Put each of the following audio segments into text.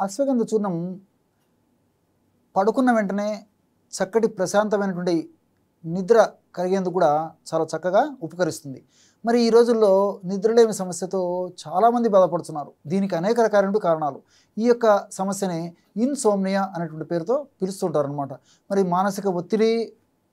అశ్వగంధ చూర్ణం పడుకున్న వెంటనే చక్కటి ప్రశాంతమైనటువంటి నిద్ర కలిగేందుకు కూడా చాలా చక్కగా ఉపకరిస్తుంది. మరి ఈ రోజుల్లో నిద్రలేమి సమస్యతో చాలామంది బాధపడుతున్నారు. దీనికి అనేక రకాలైన కారణాలు. ఈ యొక్క సమస్యని ఇన్సోమ్నియా అనేటువంటి పేరుతో పిలుస్తుంటారనమాట. మరి మానసిక ఒత్తిడి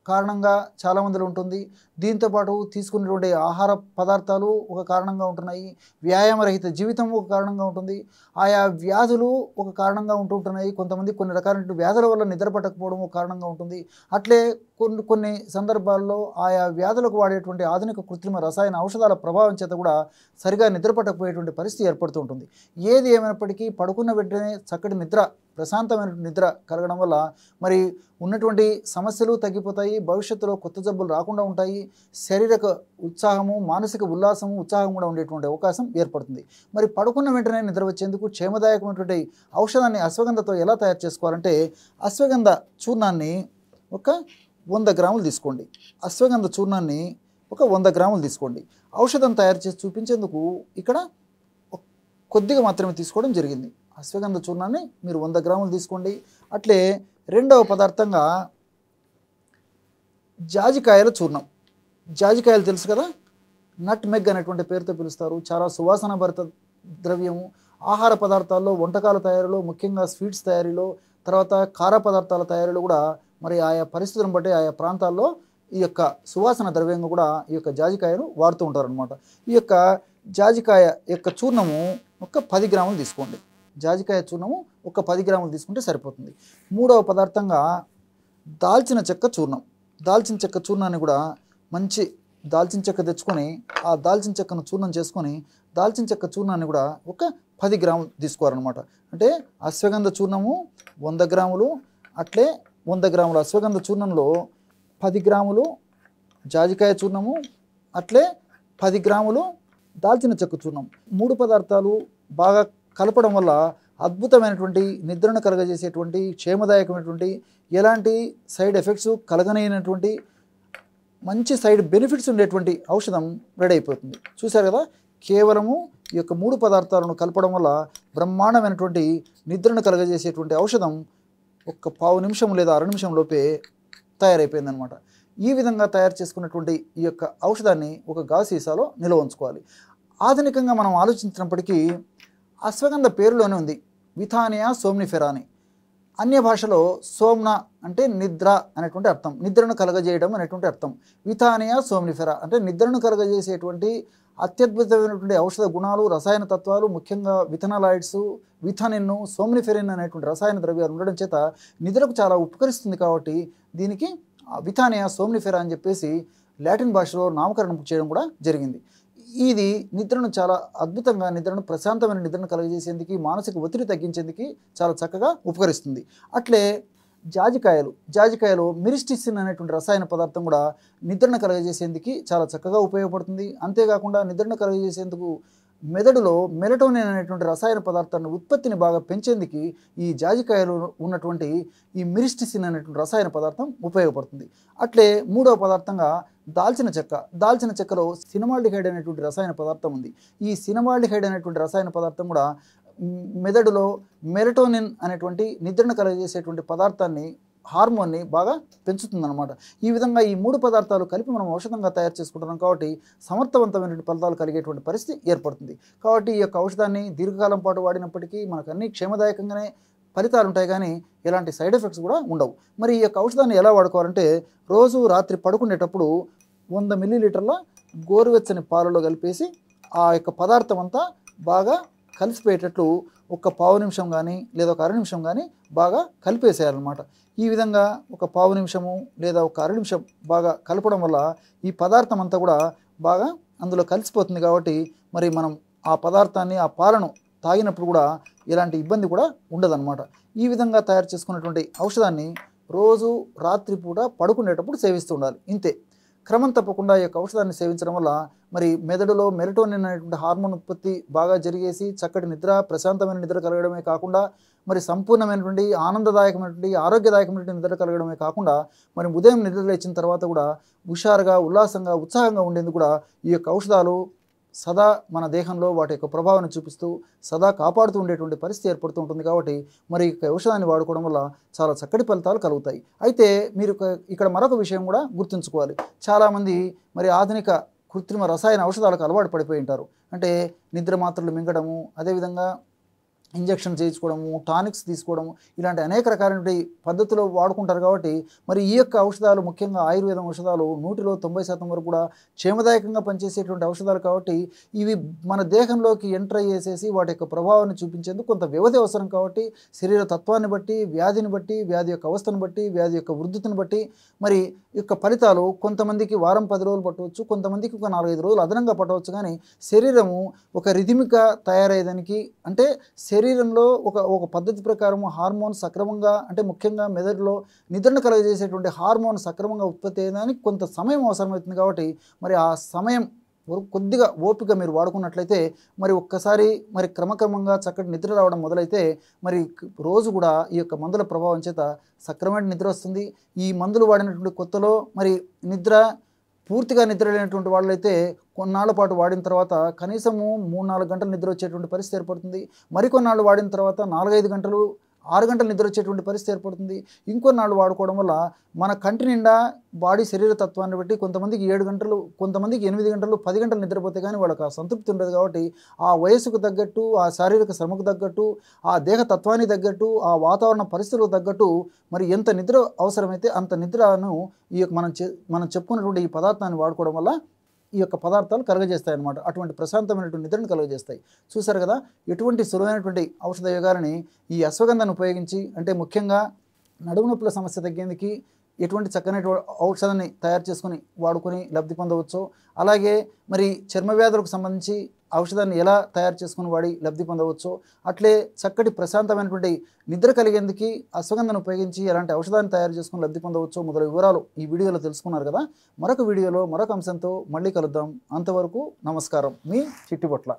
కారణంగా చాలామందిలో ఉంటుంది. దీంతోపాటు తీసుకునేటువంటి ఆహార పదార్థాలు ఒక కారణంగా ఉంటున్నాయి. వ్యాయామరహిత జీవితం ఒక కారణంగా ఉంటుంది. ఆయా వ్యాధులు ఒక కారణంగా ఉంటుంటున్నాయి. కొంతమంది కొన్ని రకాలైన వ్యాధుల వల్ల నిద్ర పట్టకపోవడం ఒక కారణంగా ఉంటుంది. అట్లే కొన్ని సందర్భాల్లో ఆయా వ్యాధులకు వాడేటువంటి ఆధునిక కృత్రిమ రసాయన ఔషధాల ప్రభావం చేత కూడా సరిగా నిద్ర పట్టకపోయేటువంటి పరిస్థితి ఏర్పడుతూ ఉంటుంది. ఏది ఏమైనప్పటికీ పడుకున్న వెంటనే చక్కటి నిద్ర, ప్రశాంతమైన నిద్ర కలగడం వల్ల మరి ఉన్నటువంటి సమస్యలు తగ్గిపోతాయి. భవిష్యత్తులో కొత్త జబ్బులు రాకుండా ఉంటాయి. శారీరక ఉత్సాహము, మానసిక ఉల్లాసము, ఉత్సాహం కూడా ఉండేటువంటి అవకాశం ఏర్పడుతుంది. మరి పడుకున్న వెంటనే నిద్ర వచ్చేందుకు క్షేమదాయకమైనటువంటి ఔషధాన్ని అశ్వగంధతో ఎలా తయారు చేసుకోవాలంటే, అశ్వగంధ చూర్ణాన్ని ఒక 100 గ్రాములు తీసుకోండి. అశ్వగంధ చూర్ణాన్ని ఒక 100 గ్రాములు తీసుకోండి. ఔషధం తయారు చేసి చూపించేందుకు ఇక్కడ కొద్దిగా మాత్రమే తీసుకోవడం జరిగింది. అశ్వగంధ చూర్ణాన్ని మీరు 100 గ్రాములు తీసుకోండి. అట్లే రెండవ పదార్థంగా జాజికాయల చూర్ణం. జాజికాయలు తెలుసు కదా, నట్ మెగ్ అనేటువంటి పేరుతో పిలుస్తారు. చాలా సువాసన భరిత ద్రవ్యము. ఆహార పదార్థాల్లో, వంటకాల తయారీలో, ముఖ్యంగా స్వీట్స్ తయారీలో, తర్వాత కార పదార్థాల తయారీలో కూడా మరి ఆయా పరిస్థితులను బట్టి ఆయా ప్రాంతాల్లో ఈ యొక్క సువాసన ద్రవ్యంగా కూడా ఈ యొక్క జాజికాయను వాడుతూ ఉంటారనమాట. ఈ యొక్క జాజికాయ యొక్క చూర్ణము ఒక 10 గ్రాములు తీసుకోండి. జాజికాయ చూర్ణము ఒక 10 గ్రాములు తీసుకుంటే సరిపోతుంది. మూడవ పదార్థంగా దాల్చిన చెక్క చూర్ణం. దాల్చిన చెక్క చూర్ణాన్ని కూడా మంచి దాల్చిన చెక్క తెచ్చుకొని ఆ దాల్చిన చెక్కను చూర్ణం చేసుకొని దాల్చిన చెక్క చూర్ణాన్ని కూడా ఒక 10 గ్రాములు తీసుకోవాలన్నమాట. అంటే అశ్వగంధ చూర్ణము 100 గ్రాములు, అట్లే 100 గ్రాముల అశ్వగంధ చూర్ణంలో 10 గ్రాములు జాజికాయ చూర్ణము, అట్లే 10 గ్రాములు దాల్చిన చెక్క చూర్ణం. 3 పదార్థాలు బాగా కలపడం వల్ల అద్భుతమైనటువంటి నిద్రను కలగజేసేటువంటి, క్షేమదాయకమైనటువంటి, ఎలాంటి సైడ్ ఎఫెక్ట్స్ కలగనైనటువంటి, మంచి సైడ్ బెనిఫిట్స్ ఉండేటువంటి ఔషధం రెడీ అయిపోతుంది. చూశారు కదా, కేవలము ఈ యొక్క 3 పదార్థాలను కలపడం వల్ల బ్రహ్మాండమైనటువంటి నిద్రను కలగజేసేటువంటి ఔషధం ఒక పావు నిమిషం లేదా అర నిమిషం లోపే తయారైపోయిందనమాట. ఈ విధంగా తయారు చేసుకున్నటువంటి ఈ యొక్క ఔషధాన్ని ఒక గాజు సీసాలో నిల్వ ఉంచుకోవాలి. ఆధునికంగా మనం ఆలోచించినప్పటికీ అశ్వగంధ పేరులోనే ఉంది విథానియా సోమ్నిఫెరా అని. అన్య భాషలో సోమ్న అంటే నిద్ర అనేటువంటి అర్థం, నిద్రను కలగజేయడం అనేటువంటి అర్థం. విథానియా సోమ్నిఫెరా అంటే నిద్రను కలగజేసేటువంటి అత్యద్భుతమైనటువంటి ఔషధ గుణాలు, రసాయన తత్వాలు, ముఖ్యంగా విథనలాయిడ్స్, విథానిన్, సోమ్నిఫెరిన్ అనేటువంటి రసాయన ద్రవ్యాలు ఉండడం చేత నిద్రకు చాలా ఉపకరిస్తుంది. కాబట్టి దీనికి విథానియా సోమ్నిఫెరా అని చెప్పేసి లాటిన్ భాషలో నామకరణం చేయడం కూడా జరిగింది. ఇది నిద్రను చాలా అద్భుతంగా, నిద్రను ప్రశాంతమైన నిద్రను కలుగజేసేందుకు, మానసిక ఒత్తిడి తగ్గించేందుకు చాలా చక్కగా ఉపకరిస్తుంది. అట్లే జాజికాయలో మిరిస్టిసిన్ అనేటువంటి రసాయన పదార్థం కూడా నిద్రను కలుగజేసేందుకు చాలా చక్కగా ఉపయోగపడుతుంది. అంతేకాకుండా నిద్రను కలుగజేసేందుకు మెదడులో మెలటోనిన్ అనేటువంటి రసాయన పదార్థాన్ని ఉత్పత్తిని బాగా పెంచేందుకు ఈ జాజికాయలో ఉన్నటువంటి ఈ మిరిస్టిసిన్ అనేటువంటి రసాయన పదార్థం ఉపయోగపడుతుంది. అట్లే మూడవ పదార్థంగా దాల్చిన చెక్కలో సినమాల్డిహైడ్ అనేటువంటి రసాయన పదార్థం ఉంది. ఈ సినమాల్డిహైడ్ అనేటువంటి రసాయన పదార్థం కూడా మెదడులో మెలటోనిన్ అనేటువంటి నిద్రను కలుగజేసేటువంటి పదార్థాన్ని, హార్మోన్ని బాగా పెంచుతుందన్నమాట. ఈ విధంగా ఈ 3 పదార్థాలు కలిపి మనం ఔషధంగా తయారు చేసుకుంటున్నాం. కాబట్టి సమర్థవంతమైనటువంటి ఫలితాలు కలిగేటువంటి పరిస్థితి ఏర్పడుతుంది. కాబట్టి ఈ యొక్క ఔషధాన్ని దీర్ఘకాలం పాటు వాడినప్పటికీ మనకు అన్ని క్షేమదాయకంగానే ఫలితాలు ఉంటాయి, కానీ ఎలాంటి సైడ్ ఎఫెక్ట్స్ కూడా ఉండవు. మరి ఈ యొక్క ఔషధాన్ని ఎలా వాడుకోవాలంటే, రోజు రాత్రి పడుకునేటప్పుడు 100 మిల్లీలీటర్ల గోరువెచ్చని పాలలో కలిపేసి ఆ యొక్క పదార్థం అంతా బాగా కలిసిపోయేటట్లు ఒక పావు నిమిషం కానీ లేదా ఒక అర నిమిషం కానీ బాగా కలిపేసేయాలన్నమాట. ఈ విధంగా ఒక పావు నిమిషము లేదా ఒక అర నిమిషం బాగా కలపడం వల్ల ఈ పదార్థం అంతా కూడా బాగా అందులో కలిసిపోతుంది. కాబట్టి మరి మనం ఆ పదార్థాన్ని, ఆ పాలను తాగినప్పుడు కూడా ఎలాంటి ఇబ్బంది కూడా ఉండదన్నమాట. ఈ విధంగా తయారు చేసుకున్నటువంటి ఔషధాన్ని రోజు రాత్రిపూట పడుకునేటప్పుడు సేవిస్తూ ఉండాలి. ఇంతే. క్రమం తప్పకుండా ఈ యొక్క ఔషధాన్ని సేవించడం వల్ల మరి మెదడులో మెలటోనిన్ అనేటువంటి హార్మోన్ ఉత్పత్తి బాగా జరిగేసి చక్కటి నిద్ర, ప్రశాంతమైన నిద్ర కలగడమే కాకుండా మరి సంపూర్ణమైనటువంటి ఆనందదాయకమైనటువంటి ఆరోగ్యదాయకమైనటువంటి నిద్ర కలగడమే కాకుండా మరి ఉదయం నిద్ర లేచిన తర్వాత కూడా హుషారుగా, ఉల్లాసంగా, ఉత్సాహంగా ఉండేందుకు కూడా ఈ యొక్క ఔషధాలు సదా మన దేహంలో వాటి యొక్క ప్రభావాన్ని చూపిస్తూ సదా కాపాడుతూ ఉండేటువంటి పరిస్థితి ఏర్పడుతూ ఉంటుంది. కాబట్టి మరి ఈ ఔషధాన్ని వాడుకోవడం వల్ల చాలా చక్కటి ఫలితాలు కలుగుతాయి. అయితే మీరు ఇక్కడ మరొక విషయం కూడా గుర్తుంచుకోవాలి. చాలామంది మరి ఆధునిక కృత్రిమ రసాయన ఔషధాలకు అలవాటు పడిపోయి ఉంటారు. అంటే నిద్ర మాత్రలు మింగడము, అదేవిధంగా ఇంజెక్షన్ చేయించుకోవడము, టానిక్స్ తీసుకోవడము, ఇలాంటి అనేక రకాలైన పద్ధతులు వాడుకుంటారు. కాబట్టి మరి ఈ యొక్క ఔషధాలు, ముఖ్యంగా ఆయుర్వేదం ఔషధాలు 100లో 90% వరకు కూడా క్షేమదాయకంగా పనిచేసేటువంటి ఔషధాలు. కాబట్టి ఇవి మన దేహంలోకి ఎంటర్ అయ్యేసేసి వాటి యొక్క ప్రభావాన్ని చూపించేందుకు కొంత వ్యవధి అవసరం. కాబట్టి శరీర తత్వాన్ని బట్టి, వ్యాధిని బట్టి, వ్యాధి యొక్క అవస్థను బట్టి, వ్యాధి యొక్క వృద్ధిని బట్టి మరి యొక్క ఫలితాలు కొంతమందికి వారం 10 రోజులు పట్టవచ్చు, కొంతమందికి ఒక 4-5 రోజులు అదనంగా పట్టవచ్చు. కానీ శరీరము ఒక రిథమిక్గా తయారయ్యేదానికి, అంటే శరీరంలో ఒక పద్ధతి ప్రకారం హార్మోన్ సక్రమంగా, అంటే ముఖ్యంగా మెదడులో నిద్రను కలుగజేసేటువంటి హార్మోన్ సక్రమంగా ఉత్పత్తి అయ్యేదానికి కొంత సమయం అవసరమవుతుంది. కాబట్టి మరి ఆ సమయం కొద్దిగా ఓపిక మీరు వాడుకున్నట్లయితే మరి ఒక్కసారి మరి క్రమక్రమంగా చక్కటి నిద్ర రావడం మొదలైతే మరి రోజు కూడా ఈ యొక్క మందుల ప్రభావం చేత సక్రమైన నిద్ర వస్తుంది. ఈ మందులు వాడినటువంటి కొత్తలో మరి పూర్తిగా నిద్ర లేనటువంటి వాళ్ళైతే కొన్నాళ్ళ పాటు వాడిన తర్వాత కనీసము 3-4 గంటలు నిద్ర వచ్చేటువంటి పరిస్థితి ఏర్పడుతుంది. మరికొన్నాళ్ళు వాడిన తర్వాత 4-5 గంటలు, 6 గంటలు నిద్ర వచ్చేటువంటి పరిస్థితి ఏర్పడుతుంది. ఇంకొన్నాళ్ళు వాడుకోవడం వల్ల మన కంటి నిండా బాడీ శరీర తత్వాన్ని బట్టి కొంతమందికి 7 గంటలు, కొంతమందికి 8 గంటలు, 10 గంటలు నిద్రపోతే కానీ వాళ్ళకి ఆ సంతృప్తి ఉండదు. కాబట్టి ఆ వయసుకు తగ్గట్టు, ఆ శారీరక శ్రమకు తగ్గట్టు, ఆ దేహ తత్వానికి తగ్గట్టు, ఆ వాతావరణ పరిస్థితులకు తగ్గట్టు మరి ఎంత నిద్ర అవసరమైతే అంత నిద్రను ఈ యొక్క మనం చెప్పుకున్నటువంటి ఈ పదార్థాన్ని వాడుకోవడం వల్ల ఈ యొక్క పదార్థాలు కలుగజేస్తాయి అన్నమాట. అటువంటి ప్రశాంతమైనటువంటి నిద్రను కలుగజేస్తాయి. చూసారు కదా, ఎటువంటి సులువైనటువంటి ఔషధ యోగాలని ఈ అశ్వగంధాన్ని ఉపయోగించి, అంటే ముఖ్యంగా నడుము నొప్పుల సమస్య తగ్గేందుకు ఎటువంటి చక్కని ఔషధాన్ని తయారు చేసుకుని వాడుకొని లబ్ధి పొందవచ్చు. అలాగే మరి చర్మ వ్యాధులకు సంబంధించి ఔషధాన్ని ఎలా తయారు చేసుకుని వాడి లబ్ధి పొందవచ్చు. అట్లే చక్కటి ప్రశాంతమైనటువంటి నిద్ర కలిగేందుకు అశ్వగంధాన్ని ఉపయోగించి ఎలాంటి ఔషధాన్ని తయారు చేసుకుని లబ్ధి పొందవచ్చు మొదలగు వివరాలు ఈ వీడియోలో తెలుసుకున్నారు కదా. మరొక వీడియోలో మరొక అంశంతో మళ్ళీ కలుద్దాం. అంతవరకు నమస్కారం. మీ చిట్టిబొట్ల.